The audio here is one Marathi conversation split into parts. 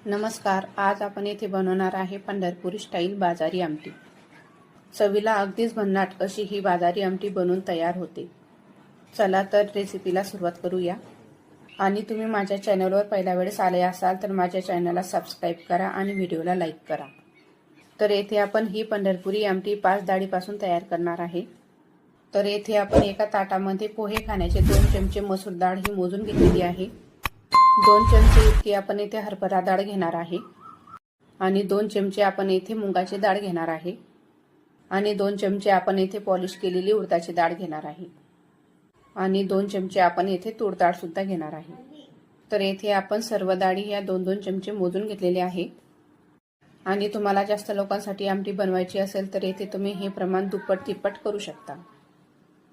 नमस्कार. आज आपण येथे बनवणार आहे पंढरपुरी स्टाईल बाजारी आमटी. चवीला अगदीच भन्नाट अशी ही बाजारी आमटी बनून तयार होते. चला तर रेसिपीला सुरुवात करूया. आणि तुम्ही माझ्या चॅनलवर पहिल्या वेळेस आले असाल तर माझ्या चॅनलला सबस्क्राईब करा आणि व्हिडिओला लाईक करा. तर येथे आपण ही पंढरपुरी आमटी 5 डाळीपासून तयार करणार आहे. तर येथे आपण एका ताटामध्ये पोहे खाण्याचे 2 चमचे मसूर डाळ ही मोजून घेतलेली आहे. 2 चमचे इतकी आपण येथे हरभरा डाळ घेणार आहे आणि 2 चमचे आपण येथे मुगाची डाळ घेणार आहे आणि 2 चमचे आपण येथे पॉलिश केलेली उडदाची डाळ घेणार आहे आणि 2 चमचे आपण येथे तूर डाळ सुद्धा घेणार आहे. तर येथे आपण सर्व डाळी या 2-2 चमचे मोजून घेतलेले आहे. आणि तुम्हाला जास्त लोकांसाठी आमटी बनवायची असेल तर येथे तुम्ही हे प्रमाण दुप्पट तिप्पट करू शकता.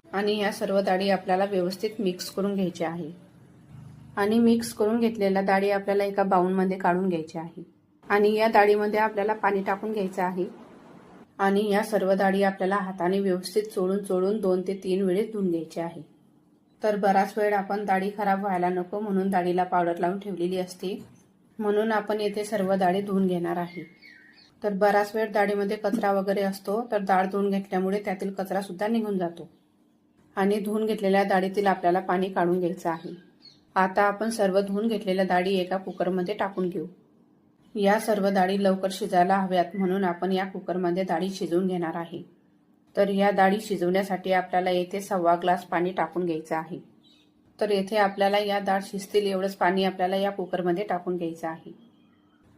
आणि या सर्व डाळी आपल्याला व्यवस्थित मिक्स करून घ्यायचे आहे. आणि मिक्स करून घेतलेल्या डाळी आपल्याला एका बाउलमध्ये काढून घ्यायच्या आहे. आणि या डाळीमध्ये आपल्याला पाणी टाकून घ्यायचं आहे. आणि या सर्व डाळी आपल्याला हाताने व्यवस्थित चोळून 2 ते 3 वेळेस धुवून घ्यायचे आहे. तर बराच वेळ आपण डाळी खराब व्हायला नको म्हणून डाळीला पावडर लावून ठेवलेली असते, म्हणून आपण येथे सर्व डाळी धुवून घेणार आहे. तर बराच वेळ डाळीमध्ये कचरा वगैरे असतो, तर डाळ धुवून घेतल्यामुळे त्यातील कचरा सुद्धा निघून जातो. आणि धुवून घेतलेल्या डाळीतील आपल्याला पाणी काढून घ्यायचं आहे. आता आपण सर्व धुवून घेतलेल्या डाळी एका कुकरमध्ये टाकून घेऊ. या सर्व डाळी लवकर शिजायला हव्यात म्हणून आपण या कुकरमध्ये डाळी शिजवून घेणार आहे. तर या डाळी शिजवण्यासाठी आपल्याला येथे 1.25 ग्लास पाणी टाकून घ्यायचं आहे. तर येथे आपल्याला या डाळ शिजतील एवढंच पाणी आपल्याला या कुकरमध्ये टाकून घ्यायचं आहे.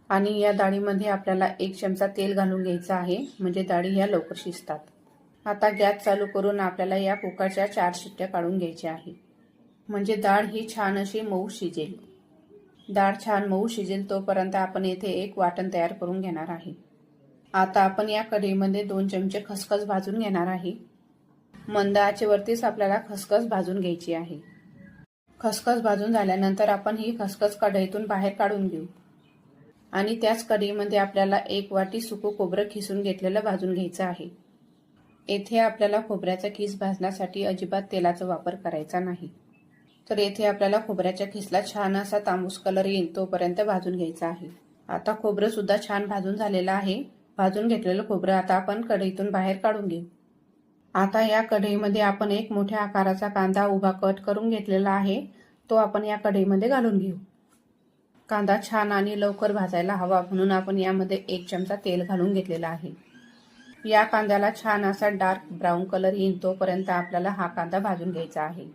आणि या डाळीमध्ये आपल्याला 1 चमचा तेल घालून घ्यायचं आहे, म्हणजे डाळी या लवकर शिजतात. आता गॅस चालू करून आपल्याला या कुकरच्या 4 शिट्ट्या काढून घ्यायच्या आहे, म्हणजे डाळ ही छान अशी मऊ शिजेल. डाळ छान मऊ शिजेल तोपर्यंत आपण येथे एक वाटण तयार करून घेणार आहे. आता आपण या कढईमध्ये 2 चमचे खसखस भाजून घेणार आहे. मंद आचेवरतीच आपल्याला खसखस भाजून घ्यायची आहे. खसखस भाजून झाल्यानंतर आपण ही खसखस कढईतून बाहेर काढून घेऊ. आणि त्याच कढईमध्ये आपल्याला 1 वाटी सुकं खोबरं खिसून घेतलेलं भाजून घ्यायचं आहे. येथे आपल्याला खोबऱ्याचा खीस भाजण्यासाठी अजिबात तेलाचा वापर करायचा नाही. तर येथे आपल्याला खोबऱ्याच्या खिसला छान असा तांबूस कलर येईल तोपर्यंत भाजून घ्यायचा आहे. आता खोबरं सुद्धा छान भाजून झालेलं आहे. भाजून घेतलेलं खोबरं आता आपण कढईतून बाहेर काढून घेऊ. आता या कढईमध्ये आपण एक मोठ्या आकाराचा कांदा उभा कट करून घेतलेला आहे, तो आपण या कढईमध्ये घालून घेऊ. कांदा छान आणि लवकर भाजायला हवा म्हणून आपण यामध्ये 1 चमचा तेल घालून घेतलेला आहे. या कांद्याला छान असा डार्क ब्राऊन कलर येईल तोपर्यंत आपल्याला हा कांदा भाजून घ्यायचा आहे.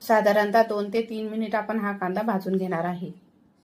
साधारणतः 2 ते 3 मिनिट आपण हा कांदा भाजून घेणार आहे.